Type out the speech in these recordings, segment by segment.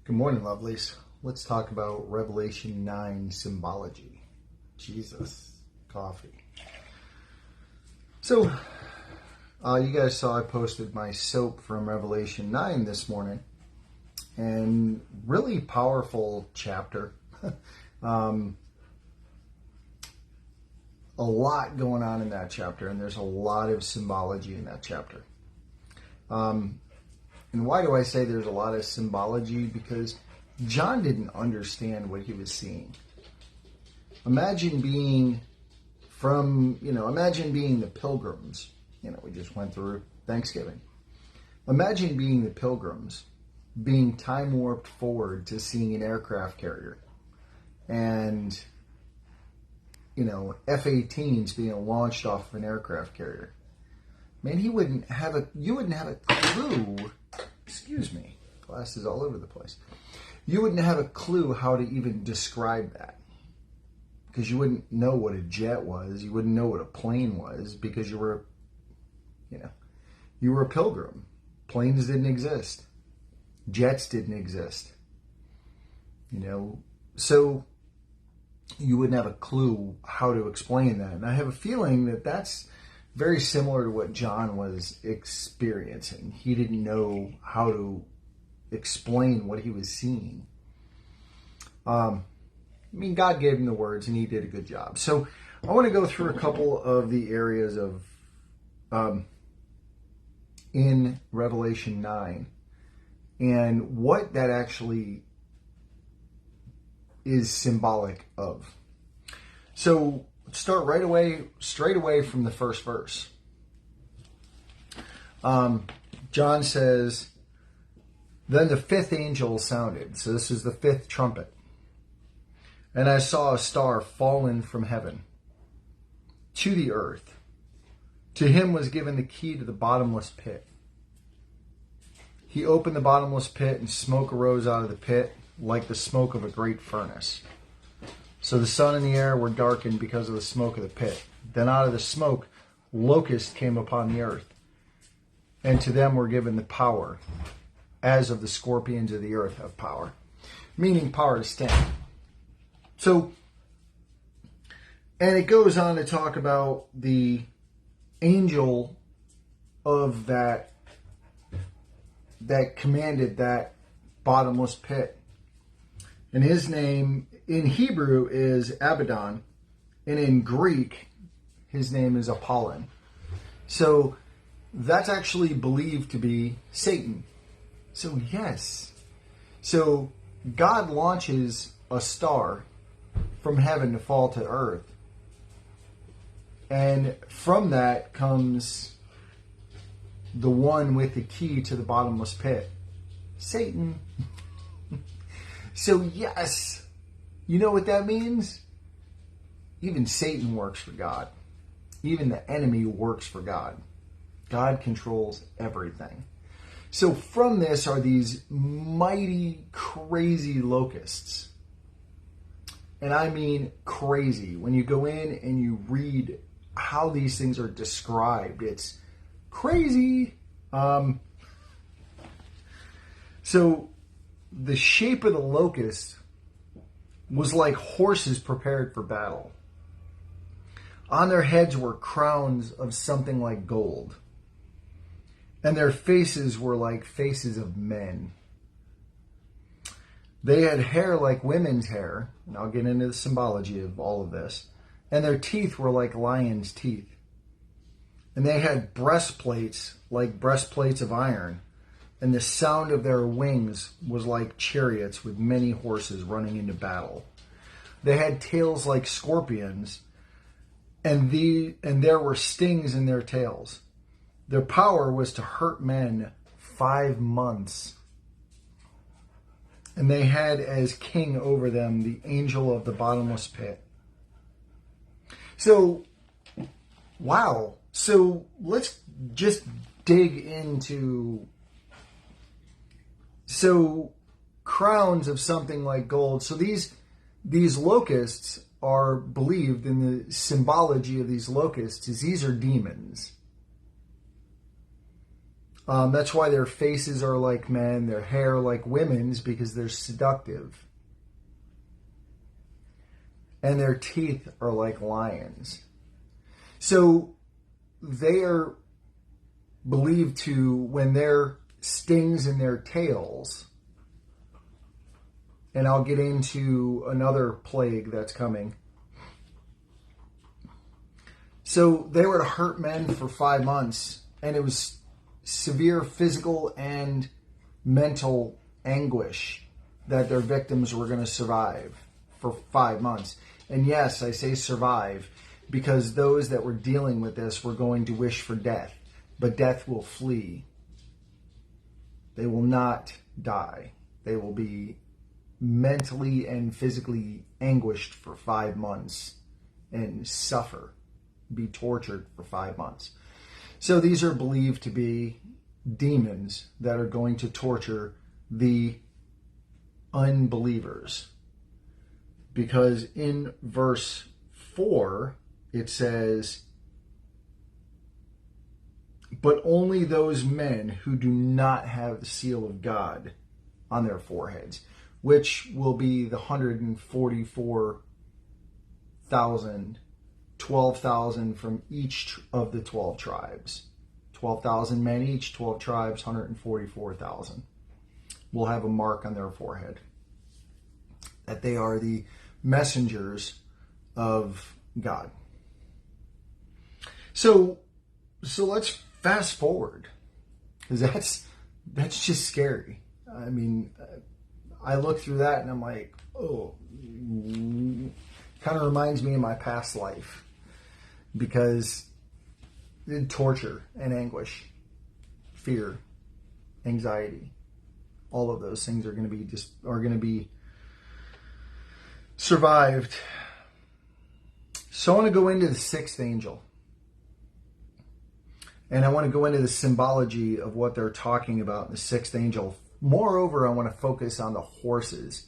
Good morning, lovelies. Let's talk about Revelation 9 symbology. Jesus, coffee. So, you guys saw I posted my soap from Revelation 9 this morning. And really powerful chapter. A lot going on in that chapter, and there's a lot of symbology in that chapter. And why do I say there's a lot of symbology? Because John didn't understand what he was seeing. Imagine being the pilgrims. We just went through Thanksgiving. Imagine being the pilgrims, being time warped forward to seeing an aircraft carrier. And, F-18s being launched off of an aircraft carrier. Man, you wouldn't have a clue. Excuse me, glasses all over the place. You wouldn't have a clue how to even describe that. Because you wouldn't know what a jet was. You wouldn't know what a plane was because you were a pilgrim. Planes didn't exist. Jets didn't exist. So you wouldn't have a clue how to explain that. And I have a feeling that that's very similar to what John was experiencing. He didn't know how to explain what he was seeing. God gave him the words and he did a good job. So I want to go through a couple of the areas of in Revelation 9 and what that actually is symbolic of. So let's start straight away from the first verse. John says, "Then the fifth angel sounded." So this is the fifth trumpet. "And I saw a star fallen from heaven to the earth. To him was given the key to the bottomless pit. He opened the bottomless pit, and smoke arose out of the pit like the smoke of a great furnace. So the sun and the air were darkened because of the smoke of the pit. Then out of the smoke, locusts came upon the earth, and to them were given the power, as of the scorpions of the earth have power," meaning power to stand. So, and it goes on to talk about the angel of that commanded that bottomless pit. And his name in Hebrew is Abaddon, and in Greek, his name is Apollon. So that's actually believed to be Satan. So yes. So God launches a star from heaven to fall to earth. And from that comes the one with the key to the bottomless pit. Satan. So yes, you know what that means? Even Satan works for God. Even the enemy works for God. God controls everything. So from this are these mighty, crazy locusts. And I mean crazy. When you go in and you read how these things are described, it's crazy. So the shape of the locust was like horses prepared for battle. On their heads were crowns of something like gold, and their faces were like faces of men. They had hair like women's hair, and I'll get into the symbology of all of this, and their teeth were like lions' teeth. And they had breastplates like breastplates of iron, and the sound of their wings was like chariots with many horses running into battle. They had tails like scorpions, and there were stings in their tails. Their power was to hurt men 5 months. And they had as king over them the angel of the bottomless pit. So, wow. So let's just dig into... So, crowns of something like gold. So these locusts are believed in the symbology of these locusts is these are demons. That's why their faces are like men, their hair like women's, because they're seductive. And their teeth are like lions. So they are believed to, when their stings in their tails, and I'll get into another plague that's coming. So they were to hurt men for 5 months, and it was severe physical and mental anguish that their victims were going to survive for 5 months. And yes, I say survive because those that were dealing with this were going to wish for death, but death will flee. They will not die. They will be mentally and physically anguished for 5 months and suffer, be tortured for 5 months. So these are believed to be demons that are going to torture the unbelievers. Because in verse 4, it says, but only those men who do not have the seal of God on their foreheads, which will be the 144,000, 12,000 from each of the 12 tribes. 12,000 men each, 12 tribes, 144,000 will have a mark on their forehead. That they are the messengers of God. So let's fast forward, because that's just scary. I mean, I look through that and I'm like, oh, kind of reminds me of my past life, because torture and anguish, fear, anxiety, all of those things are going to be survived. So I want to go into the sixth angel. And I want to go into the symbology of what they're talking about in the sixth angel. Moreover, I want to focus on the horses,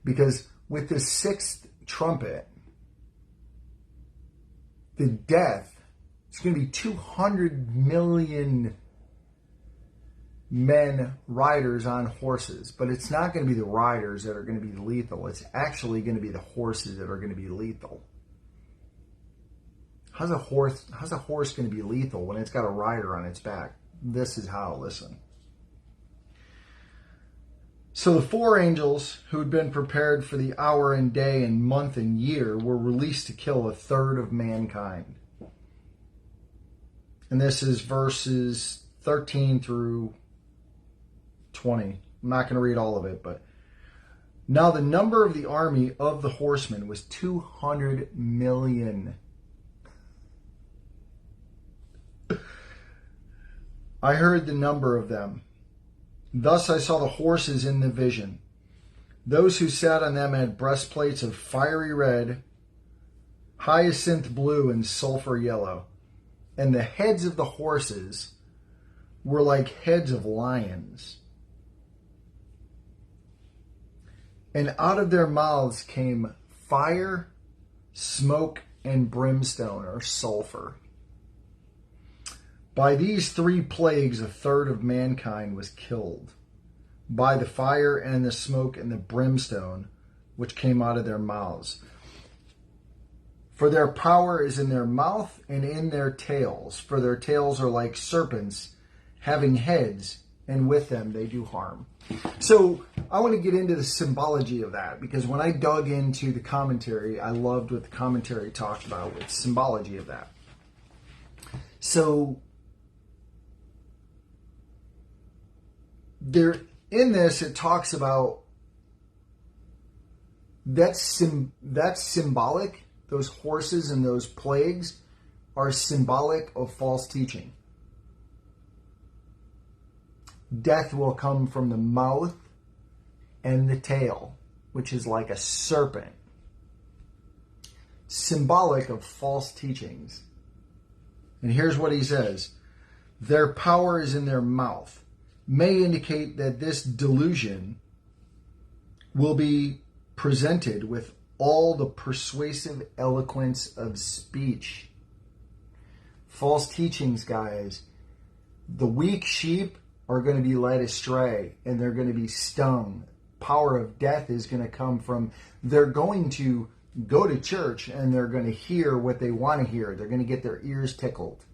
because with the sixth trumpet, the death, it's going to be 200 million men, riders on horses. But it's not going to be the riders that are going to be lethal. It's actually going to be the horses that are going to be lethal. How's a horse going to be lethal when it's got a rider on its back? This is how, listen. So the four angels who had been prepared for the hour and day and month and year were released to kill a third of mankind. And this is verses 13 through 20. I'm not going to read all of it, but now the number of the army of the horsemen was 200 million. I heard the number of them. Thus I saw the horses in the vision. Those who sat on them had breastplates of fiery red, hyacinth blue, and sulfur yellow. And the heads of the horses were like heads of lions. And out of their mouths came fire, smoke, and brimstone, or sulfur. By these three plagues, a third of mankind was killed, by the fire and the smoke and the brimstone which came out of their mouths. For their power is in their mouth and in their tails, for their tails are like serpents, having heads, and with them they do harm. So I want to get into the symbology of that, because when I dug into the commentary, I loved what the commentary talked about with symbology of that. So there, in this, it talks about that's symbolic. Those horses and those plagues are symbolic of false teaching. Death will come from the mouth and the tail, which is like a serpent. Symbolic of false teachings. And here's what he says. Their power is in their mouth. May indicate that this delusion will be presented with all the persuasive eloquence of speech. False teachings, guys, The weak sheep are going to be led astray and they're going to be stung. Power of death is going to come from, they're going to go to church and they're going to hear what they want to hear. They're going to get their ears tickled.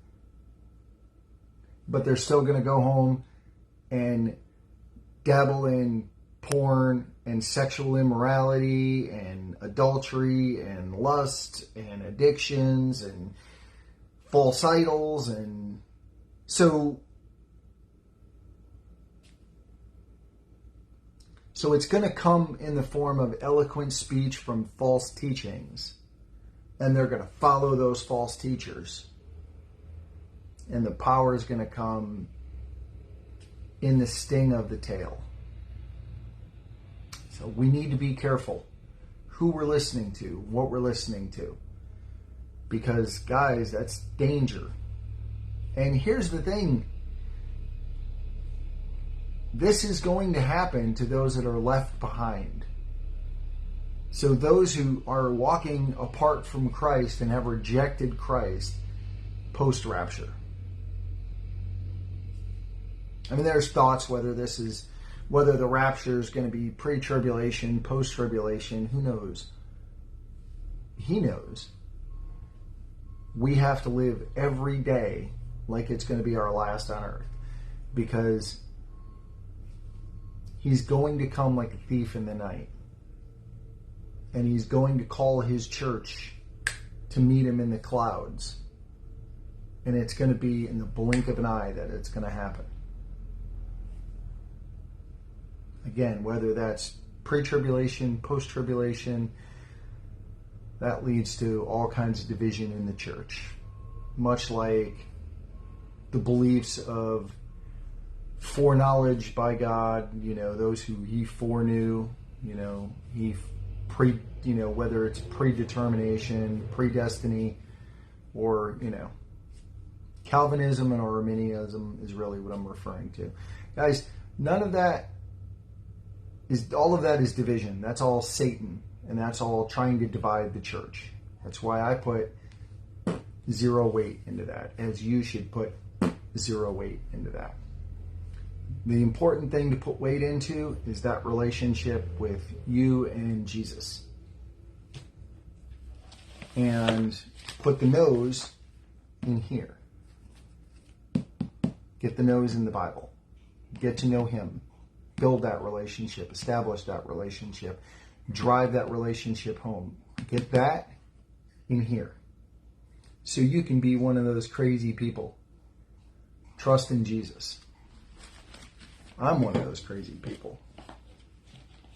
But they're still going to go home and dabble in porn and sexual immorality and adultery and lust and addictions and false idols. And so it's going to come in the form of eloquent speech from false teachings, and they're going to follow those false teachers, and the power is going to come in the sting of the tail. So we need to be careful who we're listening to, what we're listening to. Because, guys, that's danger. And here's the thing. This is going to happen to those that are left behind. So those who are walking apart from Christ and have rejected Christ post-rapture. I mean, there's thoughts whether the rapture is going to be pre-tribulation, post-tribulation. Who knows? He knows. We have to live every day like it's going to be our last on earth, because he's going to come like a thief in the night, and he's going to call his church to meet him in the clouds, and it's going to be in the blink of an eye that it's going to happen. Again, whether that's pre-tribulation, post-tribulation, that leads to all kinds of division in the church. Much like the beliefs of foreknowledge by God, those who he foreknew, whether it's predetermination, predestiny, or, Calvinism and Arminianism is really what I'm referring to. Guys, all of that is division. That's all Satan, and that's all trying to divide the church. That's why I put zero weight into that, as you should put zero weight into that. The important thing to put weight into is that relationship with you and Jesus. And put the nose in here. Get the nose in the Bible. Get to know him. Build that relationship. Establish that relationship. Drive that relationship home. Get that in here. So you can be one of those crazy people. Trust in Jesus. I'm one of those crazy people.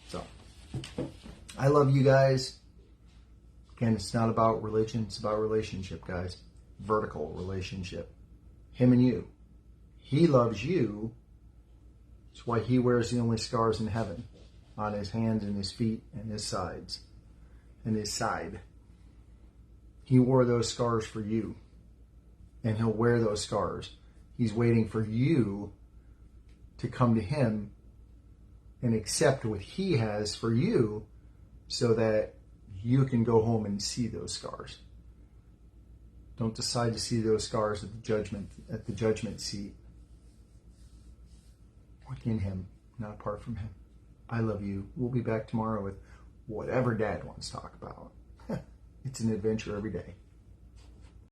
So, I love you guys. Again, it's not about religion. It's about relationship, guys. Vertical relationship. Him and you. He loves you. That's why he wears the only scars in heaven. On his hands and his feet and his sides. And his side. He wore those scars for you. And he'll wear those scars. He's waiting for you to come to him and accept what he has for you, so that you can go home and see those scars. Don't decide to see those scars at the judgment seat. Look in him, not apart from him. I love you. We'll be back tomorrow with whatever Dad wants to talk about. It's an adventure every day.